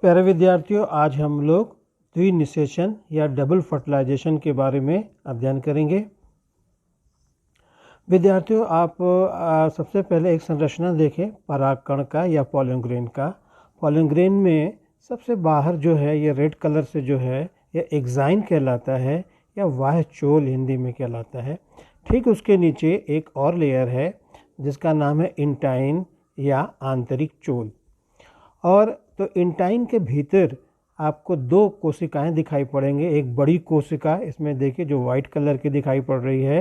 प्यारे विद्यार्थियों, आज हम लोग द्विनिषेचन या डबल फर्टिलाइजेशन के बारे में अध्ययन करेंगे। विद्यार्थियों, आप सबसे पहले एक संरचना देखें परागकण का या पॉलन ग्रेन का। पॉलन ग्रेन में सबसे बाहर जो है ये रेड कलर से जो है ये एक्साइन कहलाता है या वाह्य चोल हिंदी में कहलाता है। ठीक उसके नीचे एक और लेयर है जिसका नाम है इंटाइन या आंतरिक चोल। और तो इंटाइन के भीतर आपको दो कोशिकाएं दिखाई पड़ेंगे। एक बड़ी कोशिका इसमें देखिए जो वाइट कलर की दिखाई पड़ रही है,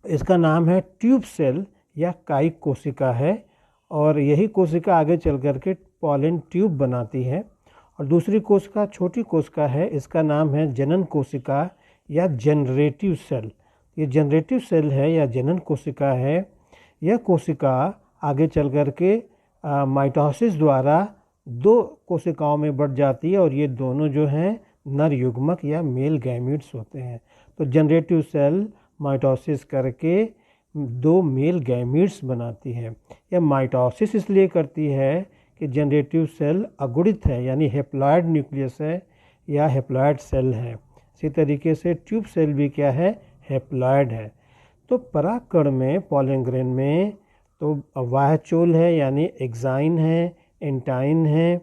इसका नाम है ट्यूब सेल या कायिक कोशिका है, और यही कोशिका आगे चल कर के पॉलन ट्यूब बनाती है। और दूसरी कोशिका छोटी कोशिका है, इसका नाम है जनन कोशिका या जनरेटिव सेल। ये जनरेटिव सेल है या जनन कोशिका है। यह कोशिका आगे चल कर के माइटोसिस द्वारा दो कोशिकाओं में बढ़ जाती है, और ये दोनों जो हैं नर युग्मक या मेल गैमीट्स होते हैं। तो जनरेटिव सेल माइटोसिस करके दो मेल गैमीट्स बनाती है। यह माइटोसिस इसलिए करती है कि जनरेटिव सेल अगुणित है, यानी हेप्लॉयड न्यूक्लियस है या हेप्लॉयड सेल है। इसी तरीके से ट्यूब सेल भी क्या है, हेप्लॉयड है। तो परागकण में पॉलन ग्रेन में तो वाह्य चोल है यानी एक्साइन है, इंटाइन है।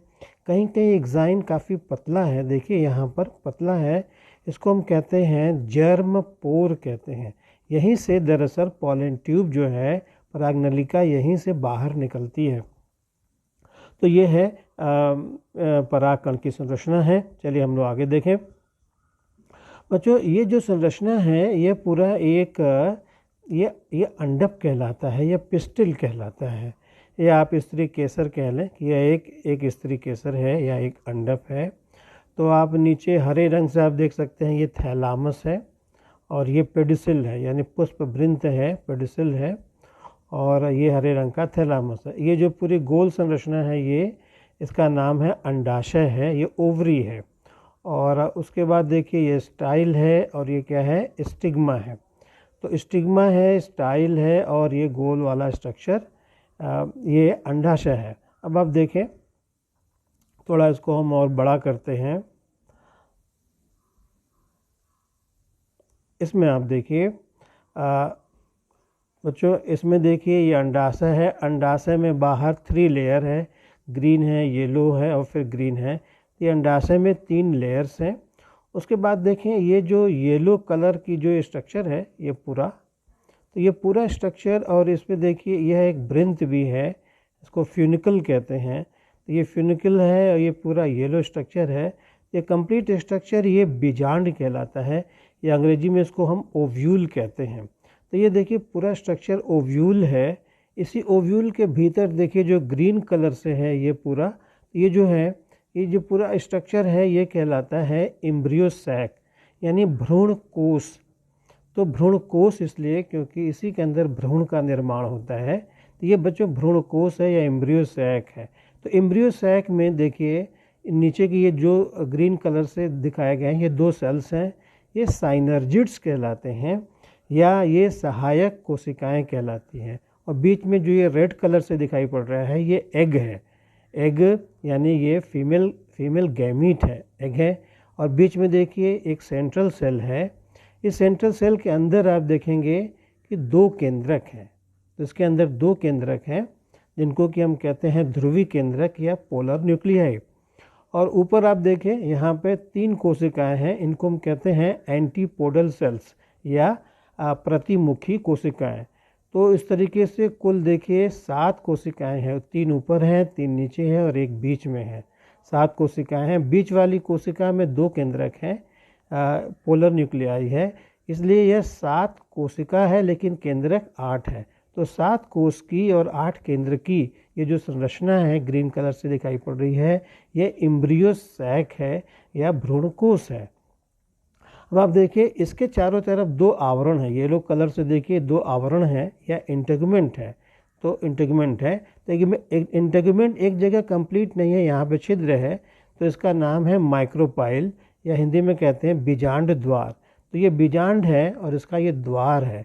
कहीं कहीं एक्साइन काफ़ी पतला है, देखिए यहाँ पर पतला है, इसको हम कहते हैं जर्म पोर कहते हैं। यहीं से दरअसल पॉलन ट्यूब जो है परागनलिका यहीं से बाहर निकलती है। तो ये है परागकण की संरचना है। चलिए हम लोग आगे देखें। बच्चों, ये जो संरचना है ये पूरा एक ये अंडप कहलाता है या पिस्टिल कहलाता है, या आप स्त्री केसर कह लें कि यह एक स्त्री केसर है या एक अंडप है। तो आप नीचे हरे रंग से आप देख सकते हैं ये थैलामस है, और ये पेडिसिल है यानी पुष्पवृंत है, पेडिसिल है, और ये हरे रंग का थैलामस है। ये जो पूरी गोल संरचना है ये इसका नाम है अंडाशय है, ये ओवरी है। और उसके बाद देखिए ये स्टाइल है, और ये क्या है, स्टिग्मा है। तो स्टिग्मा है, स्टाइल है, और ये गोल वाला स्ट्रक्चर ये अंडाशय है। अब आप देखें, थोड़ा इसको हम और बड़ा करते हैं। इसमें आप देखिए बच्चों, इसमें देखिए ये अंडाशय है। अंडाशय में बाहर 3 लेयर है, ग्रीन है, येलो है और फिर ग्रीन है। ये अंडाशय में 3 लेयर्स हैं। उसके बाद देखें ये जो येलो कलर की जो स्ट्रक्चर है ये पूरा, तो ये पूरा स्ट्रक्चर, और इसमें देखिए यह एक वृंत भी है, इसको फ्यूनिकल कहते हैं। तो ये फ्यूनिकल है और ये पूरा येलो स्ट्रक्चर है। ये कंप्लीट स्ट्रक्चर ये बीजांड कहलाता है, या अंग्रेजी में इसको हम ओव्यूल कहते हैं। तो ये देखिए पूरा स्ट्रक्चर ओव्यूल है। इसी ओव्यूल के भीतर देखिए जो ग्रीन कलर से है ये पूरा, ये जो है ये जो पूरा स्ट्रक्चर है ये कहलाता है एम्ब्रियो सैक यानी भ्रूण कोश। तो भ्रूण कोश इसलिए क्योंकि इसी के अंदर भ्रूण का निर्माण होता है। तो ये बच्चों भ्रूण कोश है या एम्ब्रियो सैक है। तो एम्ब्रियो सैक में देखिए नीचे की ये जो ग्रीन कलर से दिखाए गए हैं ये 2 सेल्स हैं, ये साइनर्जिड्स कहलाते हैं या ये सहायक कोशिकाएं कहलाती हैं। और बीच में जो ये रेड कलर से दिखाई पड़ रहा है ये एग है। एग यानी ये फीमेल गैमीट है, एग है। और बीच में देखिए एक सेंट्रल सेल है। इस सेंट्रल सेल के अंदर आप देखेंगे कि 2 केंद्रक हैं। तो इसके अंदर 2 केंद्रक हैं जिनको कि हम कहते हैं ध्रुवी केंद्रक या पोलर न्यूक्लियाई। और ऊपर आप देखें यहाँ पे 3 कोशिकाएं हैं, इनको हम कहते हैं एंटीपोडल सेल्स या प्रतिमुखी कोशिकाएं। तो इस तरीके से कुल देखिए 7 कोशिकाएं हैं, 3 ऊपर हैं, 3 नीचे हैं और एक बीच में है। 7 कोशिकाएं हैं। बीच वाली कोशिका में 2 केंद्रक हैं, पोलर न्यूक्लियाई है, इसलिए यह 7 कोशिका है लेकिन केंद्रक 8 है। तो 7 कोश की और 8 केंद्र की ये जो संरचना है ग्रीन कलर से दिखाई पड़ रही है ये एम्ब्रियो सैक है या भ्रूणकोश है। अब आप देखिए इसके चारों तरफ 2 आवरण है, येलो कलर से देखिए 2 आवरण है या इंटेगुमेंट है। तो इंटेगुमेंट है, तो इंटेगुमेंट एक जगह कंप्लीट नहीं है, यहाँ पे छिद्र है, तो इसका नाम है माइक्रोपाइल या हिंदी में कहते हैं बीजांड द्वार। तो ये बीजांड है और इसका ये द्वार है।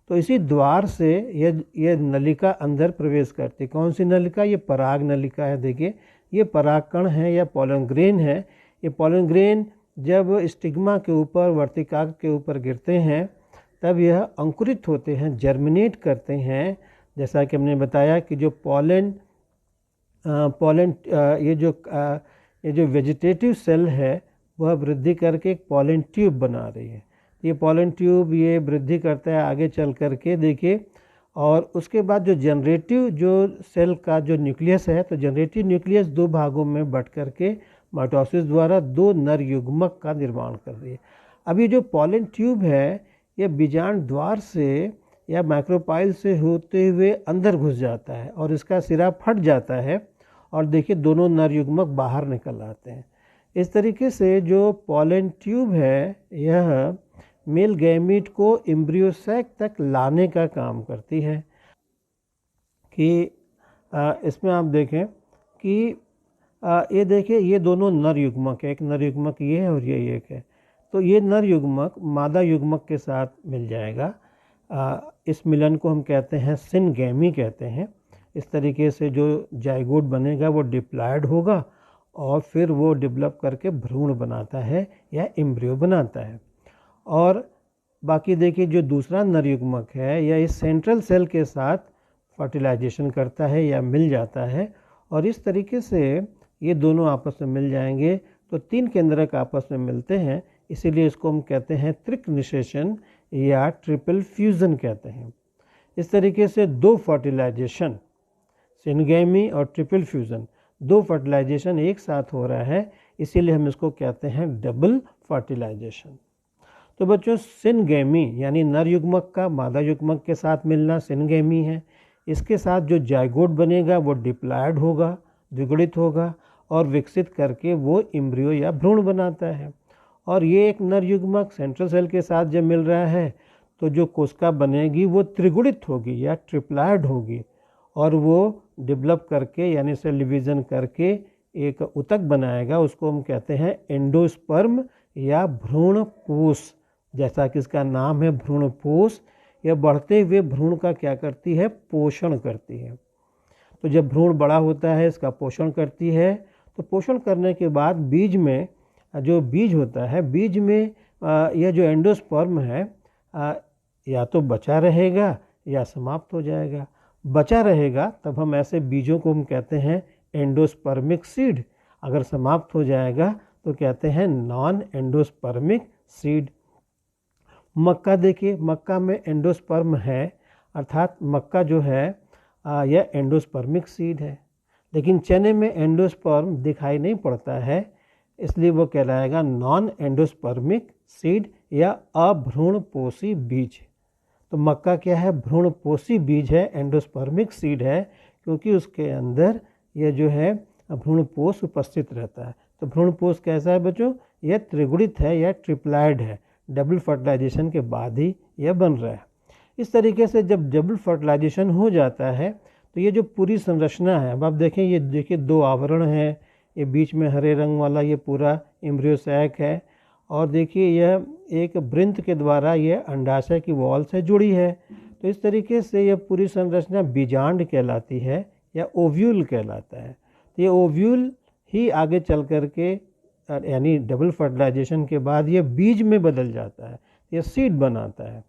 तो इसी द्वार से ये नलिका अंदर प्रवेश करती है। कौन सी नलिका? ये पराग नलिका है। देखिए ये परागकण है या पोलन ग्रेन है। ये पोलन ग्रेन जब स्टिग्मा के ऊपर, वर्तिकाग्र के ऊपर गिरते हैं तब यह अंकुरित होते हैं, जर्मिनेट करते हैं। जैसा कि हमने बताया कि जो पोलन ये जो वेजिटेटिव सेल है वह वृद्धि करके एक पोलन ट्यूब बना रही है। ये पोलन ट्यूब ये वृद्धि करता है आगे चल करके, देखिए। और उसके बाद जो जनरेटिव जो सेल का जो न्यूक्लियस है, तो जनरेटिव न्यूक्लियस दो भागों में बट करके माइटोसिस द्वारा दो नर युग्मक का निर्माण कर रही है। अब ये जो पोलन ट्यूब है ये बीजांड द्वार से या माइक्रोपाइल से होते हुए अंदर घुस जाता है और इसका सिरा फट जाता है और देखिए दोनों नर युग्मक बाहर निकल आते हैं। इस तरीके से जो पोलन ट्यूब है यह मेल गैमीट को एम्ब्रियो सैक तक लाने का काम करती है। कि इसमें आप देखें कि ये देखिए ये दोनों नर युग्मक है, एक नर युग्मक ये है और ये एक है। तो ये नर युग्मक मादा युग्मक के साथ मिल जाएगा। इस मिलन को हम कहते हैं सिनगैमी कहते हैं। इस तरीके से जो जाइगोट बनेगा वो डिप्लॉयड होगा और फिर वो डेवलप करके भ्रूण बनाता है या एम्ब्रियो बनाता है। और बाकी देखिए जो दूसरा नर युग्मक है यह इस सेंट्रल सेल के साथ फर्टिलाइजेशन करता है या मिल जाता है और इस तरीके से ये दोनों आपस में मिल जाएंगे। तो तीन केंद्रक आपस में मिलते हैं, इसीलिए इसको हम कहते हैं त्रिक निषेचन या ट्रिपल फ्यूजन कहते हैं। इस तरीके से दो फर्टिलाइजेशन, सिनगैमी और ट्रिपल फ्यूजन, दो फर्टिलाइजेशन एक साथ हो रहा है, इसीलिए हम इसको कहते हैं डबल फर्टिलाइजेशन। तो बच्चों सिनगैमी यानी नर युग्मक का मादा युग्मक के साथ मिलना सिनगैमी है। इसके साथ जो जाइगोट बनेगा वो डिप्लॉयड होगा, द्विगुणित होगा और विकसित करके वो एम्ब्रियो या भ्रूण बनाता है। और ये एक नर युग्मक सेंट्रल सेल के साथ जब मिल रहा है तो जो कोशिका बनेगी वो त्रिगुणित होगी या ट्रिप्लॉयड होगी और वो डेवलप करके यानी सेल डिवीज़न करके एक उतक बनाएगा। उसको हम कहते हैं एंडोस्पर्म या भ्रूणपोष। जैसा कि इसका नाम है भ्रूणपोष, यह बढ़ते हुए भ्रूण का क्या करती है? पोषण करती है। तो जब भ्रूण बड़ा होता है इसका पोषण करती है। तो पोषण करने के बाद बीज में जो बीज होता है, बीज में यह जो एंडोस्पर्म है या तो बचा रहेगा या समाप्त हो जाएगा। बचा रहेगा तब हम ऐसे बीजों को हम कहते हैं एंडोस्पर्मिक सीड। अगर समाप्त हो जाएगा तो कहते हैं नॉन एंडोस्पर्मिक सीड। मक्का देखिए, मक्का में एंडोस्पर्म है, अर्थात मक्का जो है यह एंडोस्पर्मिक सीड है। लेकिन चने में एंडोस्पर्म दिखाई नहीं पड़ता है, इसलिए वो कहलाएगा नॉन एंडोस्पर्मिक सीड या अभ्रूणपोषी बीज। तो मक्का क्या है? भ्रूणपोषी बीज है, एंडोस्पर्मिक सीड है, क्योंकि उसके अंदर यह जो है भ्रूणपोष उपस्थित रहता है। तो भ्रूणपोष कैसा है बच्चों? यह त्रिगुणित है या ट्रिप्लॉयड है, डबल फर्टिलाइजेशन के बाद ही यह बन रहा है। इस तरीके से जब डबल फर्टिलाइजेशन हो जाता है तो ये जो पूरी संरचना है, अब आप देखें, ये देखिए दो आवरण हैं, ये बीच में हरे रंग वाला ये पूरा एम्ब्रियो सैक है और देखिए यह एक वृंत के द्वारा ये अंडाशय की वॉल से जुड़ी है। तो इस तरीके से यह पूरी संरचना बीजांड कहलाती है या ओव्यूल कहलाता है। तो ये ओव्यूल ही आगे चल कर के यानी डबल फर्टिलाइजेशन के बाद ये बीज में बदल जाता है, ये सीड बनाता है।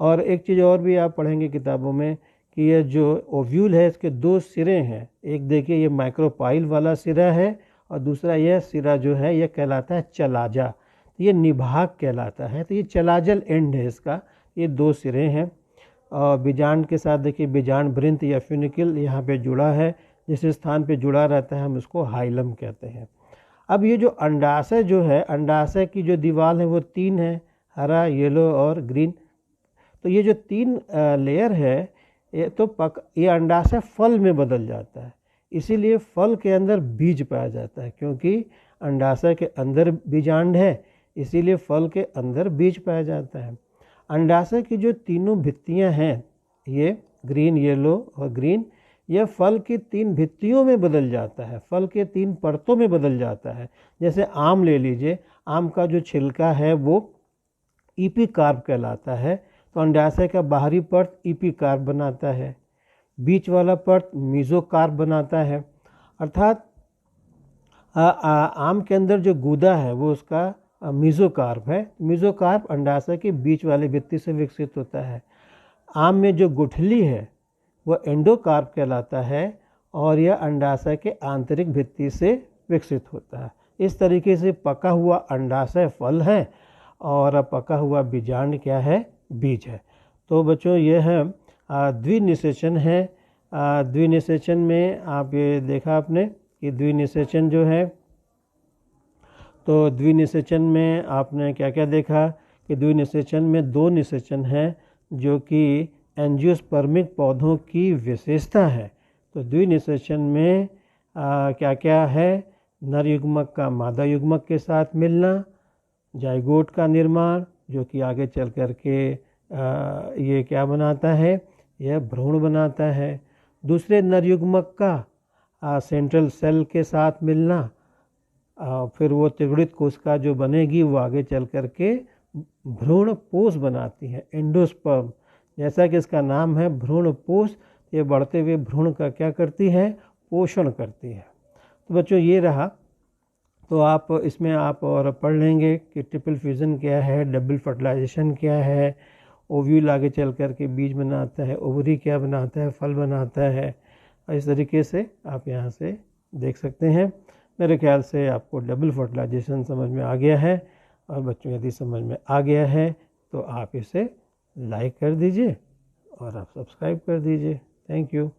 और एक चीज़ और भी आप पढ़ेंगे किताबों में कि यह जो ओव्यूल है इसके दो सिरे हैं। एक देखिए ये माइक्रोपाइल वाला सिरा है और दूसरा यह सिरा जो है यह कहलाता है चलाजा, ये निभाग कहलाता है। तो ये चलाजल एंड है इसका, ये दो सिरे हैं। और बीजांड के साथ देखिए बीजांड वृंत या फ्यूनिकल यहाँ पे जुड़ा है, जिस स्थान पे जुड़ा रहता है हम उसको हाइलम कहते हैं। अब ये जो अंडाशय जो है, अंडाशय की जो दीवार है वो तीन है, हरा, येलो और ग्रीन। तो ये जो तीन लेयर है ये अंडाशय फल में बदल जाता है, इसीलिए फल के अंदर बीज पाया जाता है। क्योंकि अंडाशय के अंदर बीजांड है इसीलिए फल के अंदर बीज पाया जाता है। अंडाशय की जो तीनों भित्तियां हैं, ये ग्रीन, येलो और ग्रीन, यह फल की तीन भित्तियों में बदल जाता है, फल के तीन परतों में बदल जाता है। जैसे आम ले लीजिए, आम का जो छिलका है वो ईपीकार्प कहलाता है। तो अंडाशय का बाहरी परत इपिकार्प बनाता है, बीच वाला परत मीजोकार्प बनाता है। अर्थात आम के अंदर जो गूदा है वो उसका मीजोकार्प है। मीजोकार्प अंडाशय के बीच वाले भित्ति से विकसित होता है। आम में जो गुठली है वह एंडोकार्प कहलाता है और यह अंडाशय के आंतरिक भित्ति से विकसित होता है। इस तरीके से पका हुआ अंडाशय फल है और पका हुआ बीजांड क्या है, बीज है। तो बच्चों यह है द्विनिषेचन है। द्विनिषेचन में आप ये देखा आपने कि द्विनिषेचन जो है, तो द्विनिषेचन में आपने क्या क्या देखा कि द्विनिषेचन में दो निषेचन है जो कि एंजियोस्पर्मिक पौधों की विशेषता है। तो द्विनिषेचन में क्या क्या है, नर युग्मक का मादा युग्मक के साथ मिलना, जाइगोट का निर्माण जो कि आगे चल कर के ये क्या बनाता है, यह भ्रूण बनाता है। दूसरे नर युग्मक का सेंट्रल सेल के साथ मिलना, फिर वो त्रिगुणित कोशिका जो बनेगी वो आगे चल कर के भ्रूण पोष बनाती है, एंडोस्पर्म। जैसा कि इसका नाम है भ्रूण पोष, ये बढ़ते हुए भ्रूण का क्या करती है, पोषण करती है। तो बच्चों ये रहा। तो आप इसमें आप और पढ़ लेंगे कि ट्रिपल फ्यूजन क्या है, डबल फर्टिलाइजेशन क्या है, ओव्यूल आगे चल कर के बीज बनाता है, ओवरी क्या बनाता है, फल बनाता है। इस तरीके से आप यहाँ से देख सकते हैं। मेरे ख्याल से आपको डबल फर्टिलाइजेशन समझ में आ गया है। और बच्चों यदि समझ में आ गया है तो आप इसे लाइक कर दीजिए और आप सब्सक्राइब कर दीजिए। Thank you.